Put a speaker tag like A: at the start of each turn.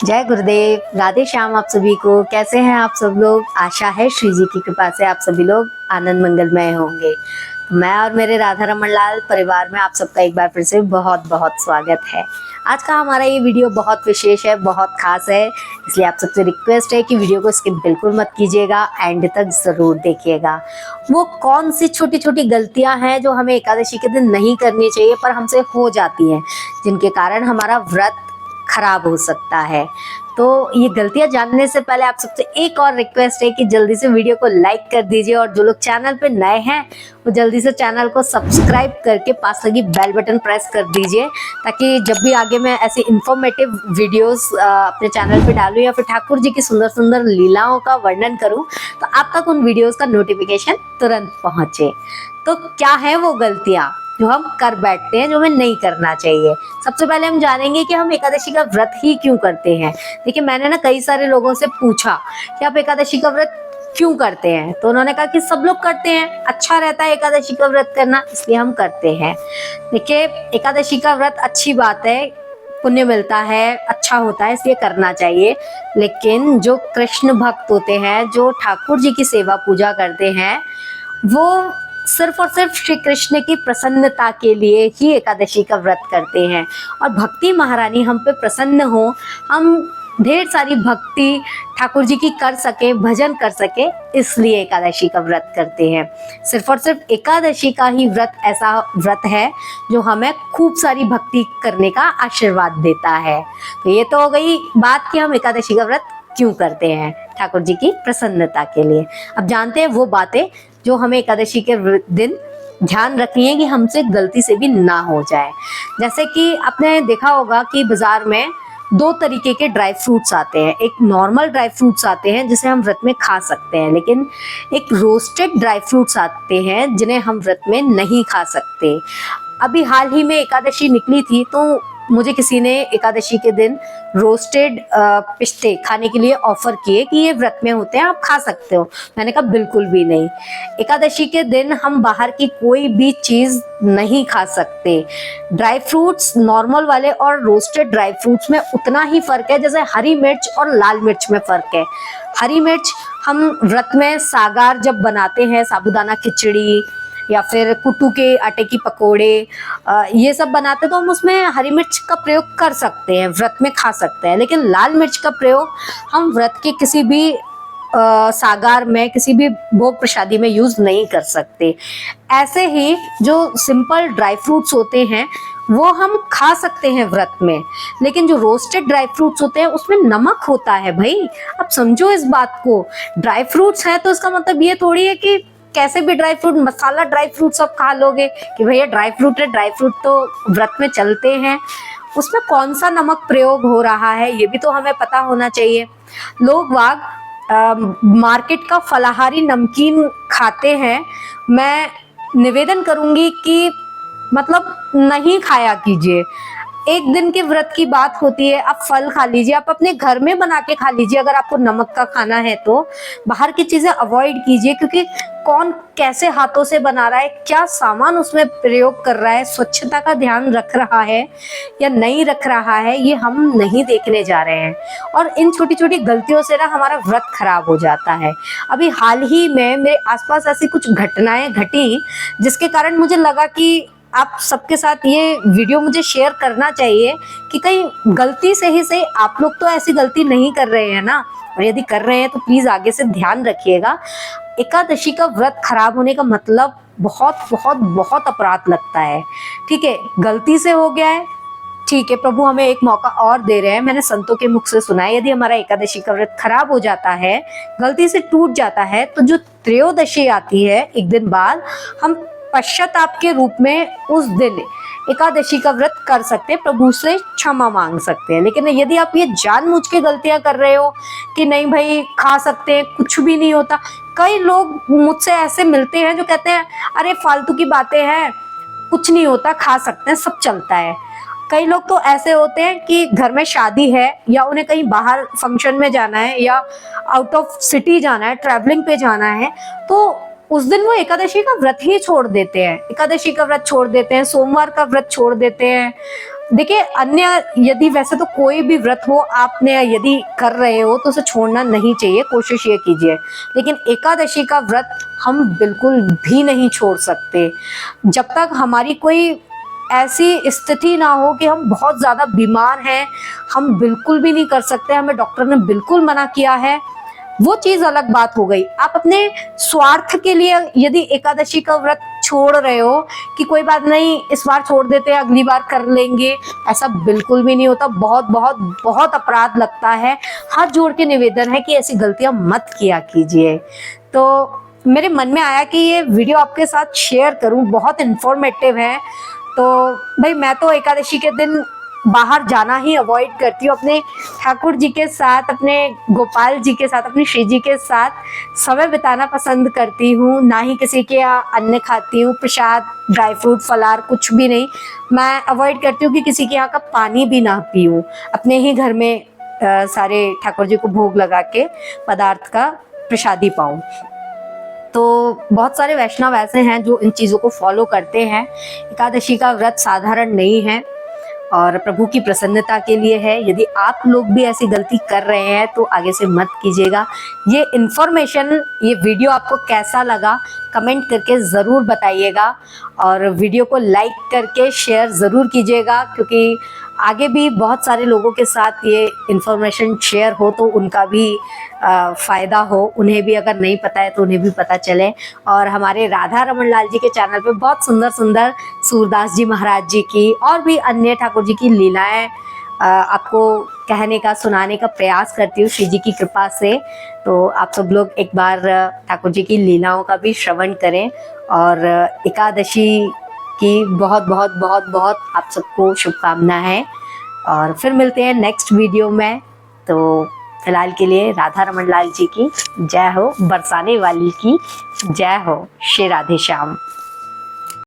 A: जय गुरुदेव, राधे श्याम आप सभी को। कैसे हैं आप सब लोग? आशा है श्री जी की कृपा से आप सभी लोग आनंद मंगलमय होंगे। मैं और मेरे राधा रमन लाल परिवार में आप सबका एक बार फिर से बहुत बहुत स्वागत है। आज का हमारा ये वीडियो बहुत विशेष है, बहुत खास है, इसलिए आप सबसे रिक्वेस्ट है कि वीडियो को स्किप बिल्कुल मत कीजिएगा, एंड तक ज़रूर देखिएगा। वो कौन सी छोटी छोटी गलतियां हैं जो हमें एकादशी के दिन नहीं करनी चाहिए पर हमसे हो जाती हैं, जिनके कारण हमारा व्रत खराब हो सकता है। तो ये गलतियां जानने से पहले आप सबसे एक और रिक्वेस्ट है कि जल्दी से वीडियो को लाइक कर दीजिए, और जो लोग चैनल पे नए हैं वो जल्दी से चैनल को सब्सक्राइब करके पास लगी बेल बटन प्रेस कर दीजिए, ताकि जब भी आगे मैं ऐसी इंफॉर्मेटिव वीडियोस अपने चैनल पे डालूं या फिर ठाकुर जी की सुंदर सुंदर लीलाओं का वर्णन करूं तो आप तक उन वीडियोस का नोटिफिकेशन तुरंत पहुंचे। तो क्या है वो गलतियां जो हम कर बैठते हैं, जो हमें नहीं करना चाहिए? सबसे पहले हम जानेंगे कि हम एकादशी का व्रत ही क्यों करते हैं। देखिए, मैंने ना कई सारे लोगों से पूछा कि आप एकादशी का व्रत क्यों करते हैं, तो उन्होंने कहा कि सब लोग करते हैं, अच्छा रहता है एकादशी का व्रत करना, इसलिए हम करते हैं। देखिए, एकादशी का व्रत अच्छी बात है, पुण्य मिलता है, अच्छा होता है, इसलिए करना चाहिए। लेकिन जो कृष्ण भक्त होते हैं, जो ठाकुर जी की सेवा पूजा करते हैं, वो सिर्फ और सिर्फ श्री कृष्ण की प्रसन्नता के लिए ही एकादशी का व्रत करते हैं। और भक्ति महारानी हम पे प्रसन्न हो, हम ढेर सारी भक्ति ठाकुर जी की कर सके, भजन कर सके, इसलिए एकादशी का व्रत करते हैं। सिर्फ और सिर्फ एकादशी का ही व्रत ऐसा व्रत है जो हमें खूब सारी भक्ति करने का आशीर्वाद देता है। तो ये तो हो गई बात कि हम एकादशी का व्रत क्यों करते हैं, ठाकुर जी की प्रसन्नता के लिए। अब जानते हैं वो बातें जो हमें एकादशी के दिन ध्यान रखनी है कि हमसे गलती से भी ना हो जाए। जैसे कि आपने देखा होगा कि बाजार में दो तरीके के ड्राई फ्रूट्स आते हैं। एक नॉर्मल ड्राई फ्रूट्स आते हैं जिसे हम व्रत में खा सकते हैं, लेकिन एक रोस्टेड ड्राई फ्रूट्स आते हैं जिन्हें हम व्रत में नहीं खा सकते। अभी हाल ही में एकादशी निकली थी तो मुझे किसी ने एकादशी के दिन रोस्टेड पिस्ते खाने के लिए ऑफर किए कि ये व्रत में होते हैं, आप खा सकते हो। मैंने कहा बिल्कुल भी नहीं। एकादशी के दिन हम बाहर की कोई भी चीज नहीं खा सकते। ड्राई फ्रूट्स नॉर्मल वाले और रोस्टेड ड्राई फ्रूट्स में उतना ही फर्क है जैसे हरी मिर्च और लाल मिर्च में फर्क है। हरी मिर्च हम व्रत में सागार जब बनाते हैं, साबूदाना खिचड़ी या फिर कुट्टू के आटे की पकोड़े, ये सब बनाते तो हम उसमें हरी मिर्च का प्रयोग कर सकते हैं, व्रत में खा सकते हैं। लेकिन लाल मिर्च का प्रयोग हम व्रत के किसी भी सागार में, किसी भी भोग प्रसादी में यूज नहीं कर सकते। ऐसे ही जो सिंपल ड्राई फ्रूट्स होते हैं वो हम खा सकते हैं व्रत में, लेकिन जो रोस्टेड ड्राई फ्रूट्स होते हैं उसमें नमक होता है भाई। अब समझो इस बात को। ड्राई फ्रूट्स है तो इसका मतलब ये थोड़ी है कि कैसे भी ड्राई फ्रूट, मसाला ड्राई फ्रूट सब खा लोगे कि भैया ड्राई फ्रूट है, ड्राई फ्रूट तो व्रत में चलते हैं। उसमें कौन सा नमक प्रयोग हो रहा है ये भी तो हमें पता होना चाहिए। लोग मार्केट का फलाहारी नमकीन खाते हैं। मैं निवेदन करूंगी कि मतलब नहीं खाया कीजिए। एक दिन के व्रत की बात होती है, आप फल खा लीजिए, आप अपने घर में बना के खा लीजिए अगर आपको नमक का खाना है तो। बाहर की चीजें अवॉइड कीजिए, क्योंकि कौन कैसे हाथों से बना रहा है, क्या सामान उसमें प्रयोग कर रहा है, स्वच्छता का ध्यान रख रहा है या नहीं रख रहा है, ये हम नहीं देखने जा रहे हैं। और इन छोटी छोटी गलतियों से ना हमारा व्रत खराब हो जाता है। अभी हाल ही में मेरे आसपास ऐसी कुछ घटनाएं घटी जिसके कारण मुझे लगा कि आप सबके साथ ये वीडियो मुझे शेयर करना चाहिए कि कहीं गलती से ही सही आप लोग तो ऐसी गलती नहीं कर रहे हैं ना, और यदि कर रहे हैं तो प्लीज आगे से ध्यान रखिएगा। एकादशी का व्रत खराब होने का मतलब बहुत बहुत बहुत अपराध लगता है। ठीक है, गलती से हो गया है, ठीक है, प्रभु हमें एक मौका और दे रहे हैं। मैंने संतों के मुख से सुना है, यदि हमारा एकादशी का व्रत खराब हो जाता है, गलती से टूट जाता है, तो जो त्रयोदशी आती है एक दिन बाद, हम पश्चाताप के रूप में उस दिन एकादशी का व्रत कर सकते हैं, प्रभु से क्षमा मांग सकते हैं। लेकिन यदि आप ये जानबूझ के गलतियां कर रहे हो कि नहीं भाई खा सकते हैं, कुछ भी नहीं होता। कई लोग मुझसे ऐसे मिलते हैं जो कहते हैं अरे फालतू की बातें हैं, कुछ नहीं होता, खा सकते हैं, सब चलता है। कई लोग तो ऐसे होते हैं कि घर में शादी है या उन्हें कहीं बाहर फंक्शन में जाना है या आउट ऑफ सिटी जाना है, ट्रैवलिंग पे जाना है, तो उस दिन वो एकादशी का व्रत ही छोड़ देते हैं। एकादशी का व्रत छोड़ देते हैं, सोमवार का व्रत छोड़ देते हैं, देखिए, अन्य यदि वैसे तो कोई भी व्रत हो, आपने यदि कर रहे हो तो उसे छोड़ना नहीं चाहिए, कोशिश ये कीजिए। लेकिन एकादशी का व्रत हम बिल्कुल भी नहीं छोड़ सकते जब तक हमारी कोई ऐसी स्थिति ना हो कि हम बहुत ज़्यादा बीमार हैं। हम बिल्कुल भी नहीं कर सकते, हमें डॉक्टर ने बिल्कुल मना किया है, वो चीज़ अलग बात हो गई। आप अपने स्वार्थ के लिए यदि एकादशी का व्रत छोड़ रहे हो कि कोई बात नहीं, इस बार छोड़ देते हैं, अगली बार कर लेंगे, ऐसा बिल्कुल भी नहीं होता। बहुत बहुत बहुत अपराध लगता है। हाथ जोड़ के निवेदन है कि ऐसी गलतियां मत किया कीजिए। तो मेरे मन में आया कि ये वीडियो आपके साथ शेयर करूं, बहुत इंफॉर्मेटिव है। तो भाई, मैं तो एकादशी के दिन बाहर जाना ही अवॉइड करती हूँ। अपने ठाकुर जी के साथ, अपने गोपाल जी के साथ, अपनी श्री जी के साथ समय बिताना पसंद करती हूँ। ना ही किसी के यहाँ अन्न खाती हूँ, प्रसाद, ड्राई फ्रूट, फलार कुछ भी नहीं। मैं अवॉइड करती हूँ कि किसी के यहाँ का पानी भी ना पीऊँ। अपने ही घर में सारे ठाकुर जी को भोग लगा के पदार्थ का प्रसादी पाऊँ। तो बहुत सारे वैष्णव ऐसे हैं जो इन चीज़ों को फॉलो करते हैं। एकादशी का व्रत साधारण नहीं है और प्रभु की प्रसन्नता के लिए है। यदि आप लोग भी ऐसी गलती कर रहे हैं तो आगे से मत कीजिएगा। ये इन्फॉर्मेशन, ये वीडियो आपको कैसा लगा कमेंट करके ज़रूर बताइएगा और वीडियो को लाइक करके शेयर ज़रूर कीजिएगा, क्योंकि आगे भी बहुत सारे लोगों के साथ ये इन्फॉर्मेशन शेयर हो तो उनका भी फ़ायदा हो। उन्हें भी अगर नहीं पता है तो उन्हें भी पता चले। और हमारे राधा रमन लाल जी के चैनल पे बहुत सुंदर सुंदर सूरदास जी महाराज जी की और भी अन्य ठाकुर जी की लीलाएं आपको कहने का, सुनाने का प्रयास करती हूँ श्री जी की कृपा से। तो आप सब लोग एक बार ठाकुर जी की लीलाओं का भी श्रवण करें और एकादशी की बहुत बहुत बहुत बहुत आप सबको शुभकामनाएं हैं। और फिर मिलते हैं नेक्स्ट वीडियो में। तो फिलहाल के लिए राधा रमन लाल जी की जय हो, बरसाने वाली की जय हो। श्री राधे श्याम।